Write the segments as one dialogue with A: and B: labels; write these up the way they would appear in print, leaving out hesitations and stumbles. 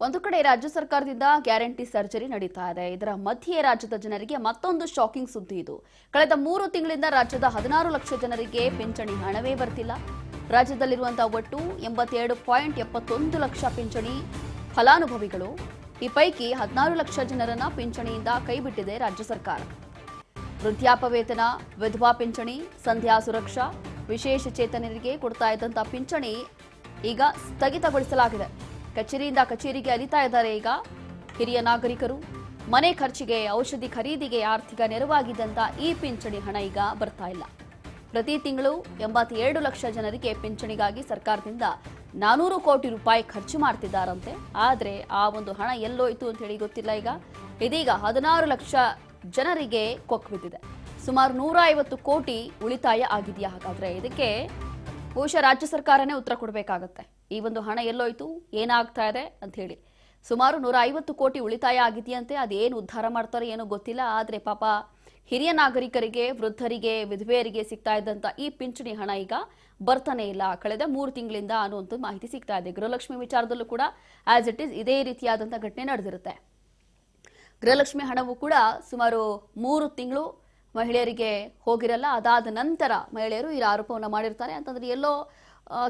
A: ಒಂದು ಕಡೆ ರಾಜ್ಯ ಸರ್ಕಾರದಿಂದ ಗ್ಯಾರಂಟಿ ಸರ್ಜರಿ ನಡೀತಾ ಇದೆ. ಇದರ ಮಧ್ಯೆ ರಾಜ್ಯದ ಜನರಿಗೆ ಮತ್ತೊಂದು ಶಾಕಿಂಗ್ ಸುದ್ದಿ ಇದು. ಕಳೆದ 3 ತಿಂಗಳಿಂದ ರಾಜ್ಯದ 16 ಲಕ್ಷ ಜನರಿಗೆ ಪಿಂಚಣಿ ಹಣವೇ ಬರ್ತಿಲ್ಲ. ರಾಜ್ಯದಲ್ಲಿರುವಂತಹ ಒಟ್ಟು 87.71 ಲಕ್ಷ ಪಿಂಚಣಿ ಫಲಾನುಭವಿಗಳು. ಈ ಪೈಕಿ 16 ಲಕ್ಷ ಜನರನ್ನ ಪಿಂಚಣಿಯಿಂದ ಕೈಬಿಟ್ಟಿದೆ ರಾಜ್ಯ ಸರ್ಕಾರ. ವೃದ್ಧಾಪ್ಯ ವೇತನ, ವಿಧವಾ ಪಿಂಚಣಿ, ಸಂಧ್ಯಾ ಸುರಕ್ಷಾ, ವಿಶೇಷ ಚೇತನರಿಗೆ ಕೊಡ್ತಾ ಇದ್ದಂತಹ ಪಿಂಚಣಿ ಈಗ ಸ್ಥಗಿತಗೊಳಿಸಲಾಗಿದೆ. ಕಚೇರಿಯಿಂದ ಕಚೇರಿಗೆ ಅಲಿತಾ ಇದ್ದಾರೆ. ಈಗ ಹಿರಿಯ ನಾಗರಿಕರು ಮನೆ ಖರ್ಚಿಗೆ, ಔಷಧಿ ಖರೀದಿಗೆ ಆರ್ಥಿಕ ನೆರವಾಗಿದ್ದಂತ ಈ ಪಿಂಚಣಿ ಹಣ ಈಗ ಬರ್ತಾ ಇಲ್ಲ. ಪ್ರತಿ ತಿಂಗಳು 87 ಲಕ್ಷ ಜನರಿಗೆ ಪಿಂಚಣಿಗಾಗಿ ಸರ್ಕಾರದಿಂದ 400 ಕೋಟಿ ರೂಪಾಯಿ ಖರ್ಚು ಮಾಡ್ತಿದ್ದಾರಂತೆ. ಆದರೆ ಆ ಒಂದು ಹಣ ಎಲ್ಲೋಯ್ತು ಅಂತ ಹೇಳಿ ಗೊತ್ತಿಲ್ಲ. ಇದೀಗ 16 ಲಕ್ಷ ಜನರಿಗೆ ಕೊಕ್ ಬಿದ್ದಿದೆ. ಸುಮಾರು 150 ಕೋಟಿ ಉಳಿತಾಯ ಆಗಿದೆಯಾ? ಹಾಗಾದ್ರೆ ಇದಕ್ಕೆ ಬಹುಶಃ ರಾಜ್ಯ ಸರ್ಕಾರನೇ ಉತ್ತರ ಕೊಡಬೇಕಾಗತ್ತೆ. ಈ ಒಂದು ಹಣ ಎಲ್ಲೋಯ್ತು, ಏನಾಗ್ತಾ ಇದೆ ಅಂತ ಹೇಳಿ. ಸುಮಾರು 150 ಕೋಟಿ ಉಳಿತಾಯ ಆಗಿದೆಯಂತೆ. ಅದೇನು ಉದ್ಧಾರ ಮಾಡ್ತಾರೆ ಏನೋ ಗೊತ್ತಿಲ್ಲ. ಆದರೆ ಪಾಪ ಹಿರಿಯ ನಾಗರಿಕರಿಗೆ, ವೃದ್ಧರಿಗೆ, ವಿಧವೆಯರಿಗೆ ಸಿಗ್ತಾ ಇದ್ದಂತ ಈ ಪಿಂಚಣಿ ಹಣ ಈಗ ಬರ್ತಾನೆ ಇಲ್ಲ ಕಳೆದ 3 ತಿಂಗಳಿಂದ ಅನ್ನುವಂಥ ಮಾಹಿತಿ ಸಿಗ್ತಾ ಇದೆ. ಗೃಹಲಕ್ಷ್ಮಿ ವಿಚಾರದಲ್ಲೂ ಕೂಡ ಆಸ್ ಇಟ್ ಈಸ್ ಇದೇ ರೀತಿಯಾದಂಥ ಘಟನೆ ನಡೆದಿರುತ್ತೆ. ಗೃಹಲಕ್ಷ್ಮಿ ಹಣವು ಕೂಡ ಸುಮಾರು 3 ತಿಂಗಳು ಮಹಿಳೆಯರಿಗೆ ಹೋಗಿರಲ್ಲ. ಅದಾದ ನಂತರ ಮಹಿಳೆಯರು ಈ ಆರೋಪವನ್ನು ಮಾಡಿರ್ತಾರೆ. ಅಂತಂದ್ರೆ ಎಲ್ಲೋ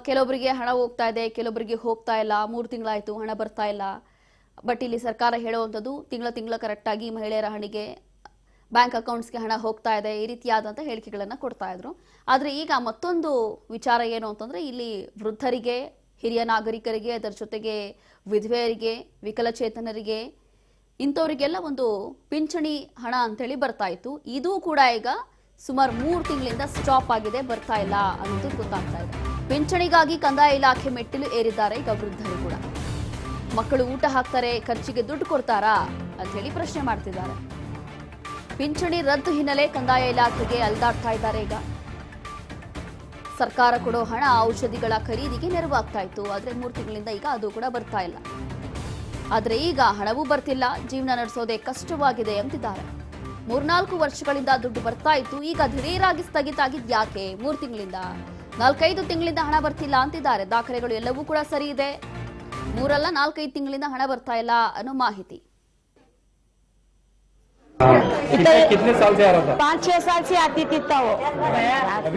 A: ಕೆಲವೊಬ್ಬರಿಗೆ ಹಣ ಹೋಗ್ತಾ ಇದೆ, ಕೆಲವೊಬ್ಬರಿಗೆ ಹೋಗ್ತಾ ಇಲ್ಲ. 3 ತಿಂಗಳಾಯ್ತು, ಹಣ ಬರ್ತಾ ಇಲ್ಲ. ಬಟ್ ಇಲ್ಲಿ ಸರ್ಕಾರ ಹೇಳುವಂಥದ್ದು ತಿಂಗಳ ಕರೆಕ್ಟಾಗಿ ಮಹಿಳೆಯರ ಹಣಿಗೆ, ಬ್ಯಾಂಕ್ ಅಕೌಂಟ್ಸ್ಗೆ ಹಣ ಹೋಗ್ತಾ ಇದೆ, ಈ ರೀತಿಯಾದಂಥ ಹೇಳಿಕೆಗಳನ್ನು ಕೊಡ್ತಾ ಇದ್ರು. ಆದರೆ ಈಗ ಮತ್ತೊಂದು ವಿಚಾರ ಏನು ಅಂತಂದ್ರೆ, ಇಲ್ಲಿ ವೃದ್ಧರಿಗೆ, ಹಿರಿಯ ನಾಗರಿಕರಿಗೆ, ಅದರ ಜೊತೆಗೆ ವಿಧವೆಯರಿಗೆ, ವಿಕಲಚೇತನರಿಗೆ, ಇಂಥವರಿಗೆಲ್ಲ ಒಂದು ಪಿಂಚಣಿ ಹಣ ಅಂತೇಳಿ ಬರ್ತಾ ಇತ್ತು. ಇದು ಕೂಡ ಈಗ ಸುಮಾರು 3 ತಿಂಗಳಿಂದ ಸ್ಟಾಪ್ ಆಗಿದೆ, ಬರ್ತಾ ಇಲ್ಲ ಅನ್ನೋದು ಗೊತ್ತಾಗ್ತಾ ಇದೆ. ಪಿಂಚಣಿಗಾಗಿ ಕಂದಾಯ ಇಲಾಖೆ ಮೆಟ್ಟಿಲು ಏರಿದ್ದಾರೆ ಈಗ ವೃದ್ಧರು ಕೂಡ. ಮಕ್ಕಳು ಊಟ ಹಾಕ್ತಾರೆ, ಖರ್ಚಿಗೆ ದುಡ್ಡು ಕೊಡ್ತಾರಾ ಅಂತ ಹೇಳಿ ಪ್ರಶ್ನೆ ಮಾಡ್ತಿದ್ದಾರೆ. ಪಿಂಚಣಿ ರದ್ದು ಹಿನ್ನೆಲೆ ಕಂದಾಯ ಇಲಾಖೆಗೆ ಅಲ್ದಾಡ್ತಾ ಇದ್ದಾರೆ. ಈಗ ಸರ್ಕಾರ ಕೊಡೋ ಹಣ ಔಷಧಿಗಳ ಖರೀದಿಗೆ ನೆರವಾಗ್ತಾ ಇತ್ತು. ಆದ್ರೆ 3 ತಿಂಗಳಿಂದ ಈಗ ಅದು ಕೂಡ ಬರ್ತಾ ಇಲ್ಲ. ಆದ್ರೆ ಈಗ ಹಣವೂ ಬರ್ತಿಲ್ಲ, ಜೀವನ ನಡೆಸೋದೇ ಕಷ್ಟವಾಗಿದೆ ಅಂತಿದ್ದಾರೆ. 3-4 ವರ್ಷಗಳಿಂದ ದುಡ್ಡು ಬರ್ತಾ ಇತ್ತು, ಈಗ ದಿಢೀರಾಗಿ ಸ್ಥಗಿತ ಆಗಿದ್ ಯಾಕೆ? 3 ತಿಂಗಳಿಂದ 4-5 ತಿಂಗಳಿಂದ ಹಣ ಬರ್ತಿಲ್ಲ ಅಂತಿದ್ದಾರೆ. ದಾಖಲೆಗಳು ಎಲ್ಲವೂ ಕೂಡ ಸರಿ ಇದೆ. 3 ಅಲ್ಲ 4-5 ತಿಂಗಳಿಂದ ಹಣ ಬರ್ತಾ ಇಲ್ಲ ಅನ್ನೋ ಮಾಹಿತಿ.
B: कितने साल से आ रहा था?
C: 5-6 साल से आती थी तो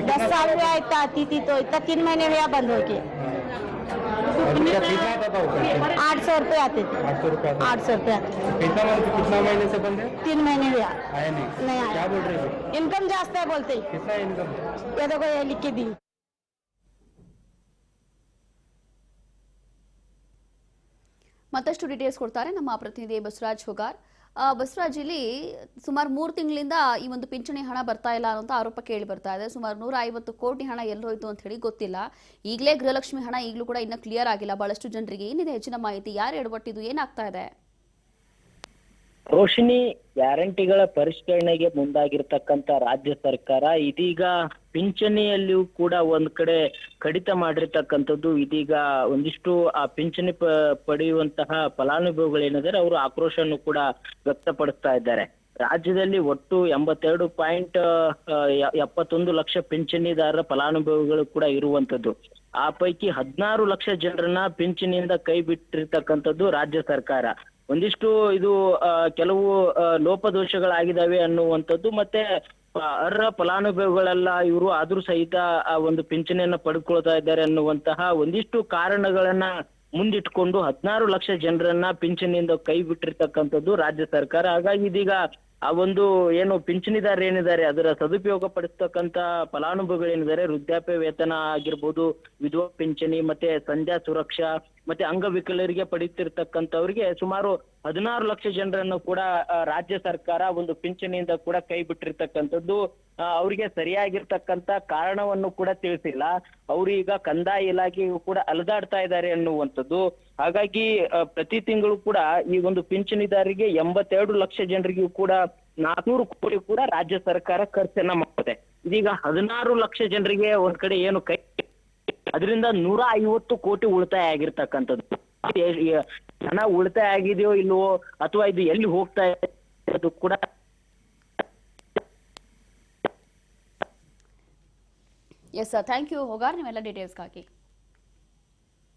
C: 10 साल में आती थी तो इतना 3 महीने में बंद हो गई। 800 रुपए आते थे। 800 रुपए
B: कितना महीने से बंद है?
C: 3 महीने हुआ,
B: आया नहीं आया। क्या बोल रहे थे?
C: इनकम जास्त है बोलते।
B: कितना इनकम?
C: ये देखो ये लिख के दी।
A: ಮತ್ತಷ್ಟು ಡೀಟೇಲ್ಸ್ ಕೊಡ್ತಾರೆ ನಮ್ಮ ಪ್ರತಿನಿಧಿ ಬಸವರಾಜ್ ಹೋಗಾರ್. ಬಸವರಾಜ್, ಇಲ್ಲಿ ಸುಮಾರು 3 ತಿಂಗಳಿಂದ ಈ ಒಂದು ಪಿಂಚಣಿ ಹಣ ಬರ್ತಾ ಇಲ್ಲ ಅನ್ನೋ ಆರೋಪ ಕೇಳಿ ಬರ್ತಾ ಇದೆ. ಸುಮಾರು 150 ಕೋಟಿ ಹಣ ಎಲ್ಲೋಯ್ತು ಅಂತ ಹೇಳಿ ಗೊತ್ತಿಲ್ಲ. ಈಗಲೇ ಗೃಹಲಕ್ಷ್ಮಿ ಹಣ ಈಗಲೂ ಕೂಡ ಇನ್ನೂ ಕ್ಲಿಯರ್ ಆಗಿಲ್ಲ ಬಹಳಷ್ಟು ಜನರಿಗೆ. ಏನಿದೆ ಹೆಚ್ಚಿನ ಮಾಹಿತಿ? ಯಾರು ಎಡವಟ್ಟಿದ್ದು, ಏನಾಗ್ತಾ ಇದೆ?
D: ರೋಶಿನಿ, ಗ್ಯಾರಂಟಿಗಳ ಪರಿಷ್ಕರಣೆಗೆ ಮುಂದಾಗಿರ್ತಕ್ಕಂಥ ರಾಜ್ಯ ಸರ್ಕಾರ ಇದೀಗ ಪಿಂಚಣಿಯಲ್ಲಿಯೂ ಕೂಡ ಒಂದ್ ಕಡೆ ಕಡಿತ ಮಾಡಿರ್ತಕ್ಕಂಥದ್ದು. ಇದೀಗ ಒಂದಿಷ್ಟು ಆ ಪಿಂಚಣಿ ಪಡೆಯುವಂತಹ ಫಲಾನುಭವಿಗಳೇನಿದ್ದಾರೆ ಅವರು ಆಕ್ರೋಶವನ್ನು ಕೂಡ ವ್ಯಕ್ತಪಡಿಸ್ತಾ ಇದ್ದಾರೆ. ರಾಜ್ಯದಲ್ಲಿ ಒಟ್ಟು 82.71 ಲಕ್ಷ ಪಿಂಚಣಿದಾರರ ಫಲಾನುಭವಿಗಳು ಕೂಡ ಇರುವಂತದ್ದು. ಆ ಪೈಕಿ 16 ಲಕ್ಷ ಜನರನ್ನ ಪಿಂಚಣಿಯಿಂದ ಕೈ ಬಿಟ್ಟಿರ್ತಕ್ಕಂಥದ್ದು ರಾಜ್ಯ ಸರ್ಕಾರ. ಒಂದಿಷ್ಟು ಇದು ಕೆಲವು ಲೋಪದೋಷಗಳಾಗಿದ್ದಾವೆ ಅನ್ನುವಂಥದ್ದು, ಮತ್ತೆ ಅರ್ಹ ಫಲಾನುಭವಿಗಳೆಲ್ಲ ಇವರು ಆದ್ರೂ ಸಹಿತ ಆ ಒಂದು ಪಿಂಚಣಿಯನ್ನ ಪಡ್ಕೊಳ್ತಾ ಇದ್ದಾರೆ ಅನ್ನುವಂತಹ ಒಂದಿಷ್ಟು ಕಾರಣಗಳನ್ನ ಮುಂದಿಟ್ಕೊಂಡು 16 ಲಕ್ಷ ಜನರನ್ನ ಪಿಂಚಣಿಯಿಂದ ಕೈ ಬಿಟ್ಟಿರ್ತಕ್ಕಂಥದ್ದು ರಾಜ್ಯ ಸರ್ಕಾರ. ಹಾಗಾಗಿ ಇದೀಗ ಆ ಒಂದು ಏನು ಪಿಂಚಣಿದಾರ ಏನಿದ್ದಾರೆ ಅದರ ಸದುಪಯೋಗ ಪಡಿಸ್ತಕ್ಕಂತ ಫಲಾನುಭವಿಗಳೇನಿದ್ದಾರೆ, ವೃದ್ಧಾಪ್ಯ ವೇತನ ಆಗಿರ್ಬೋದು, ವಿಧವಾ ಪಿಂಚಣಿ, ಮತ್ತೆ ಸಂಧ್ಯಾ ಸುರಕ್ಷಾ, ಮತ್ತೆ ಅಂಗವಿಕಲರಿಗೆ ಪಡೀತಿರ್ತಕ್ಕಂಥವ್ರಿಗೆ ಸುಮಾರು 16 ಲಕ್ಷ ಜನರನ್ನು ಕೂಡ ರಾಜ್ಯ ಸರ್ಕಾರ ಒಂದು ಪಿಂಚಣಿಯಿಂದ ಕೂಡ ಕೈ ಬಿಟ್ಟಿರ್ತಕ್ಕಂಥದ್ದು. ಅವರಿಗೆ ಸರಿಯಾಗಿರ್ತಕ್ಕಂತ ಕಾರಣವನ್ನು ಕೂಡ ತಿಳಿಸಿಲ್ಲ. ಅವರು ಈಗ ಕಂದಾಯ ಇಲಾಖೆಗೂ ಕೂಡ ಅಲೆದಾಡ್ತಾ ಇದ್ದಾರೆ ಅನ್ನುವಂಥದ್ದು. ಹಾಗಾಗಿ ಪ್ರತಿ ತಿಂಗಳು ಕೂಡ ಈ ಒಂದು ಪಿಂಚಣಿದಾರರಿಗೆ 82 ಲಕ್ಷ ಜನರಿಗೂ ಕೂಡ 400 ಕೋಟಿ ಕೂಡ ರಾಜ್ಯ ಸರ್ಕಾರ ಖರ್ಚನ್ನ ಮಾಡುತ್ತೆ. ಇದೀಗ 16 ಲಕ್ಷ ಜನರಿಗೆ ಒಂದ್ ಕಡೆ ಏನು ಕೈ, ಅದರಿಂದ 150 ಕೋಟಿ ಉಳಿತಾಯ ಆಗಿರ್ತಕ್ಕಂಥದ್ದು. ಹಣ ಉಳಿತಾಯ ಆಗಿದೆಯೋ ಇಲ್ವೋ ಅಥವಾ ಇದು ಎಲ್ಲಿ ಹೋಗ್ತಾ ಇದೆ ಅದು ಕೂಡ
A: ಎಸ್ ಸರ್, ಥ್ಯಾಂಕ್ ಯು ಹೋಗಾರ್ ನಿಮ್ಮೆಲ್ಲ ಡೀಟೇಲ್ಸ್ಗಾಗಿ.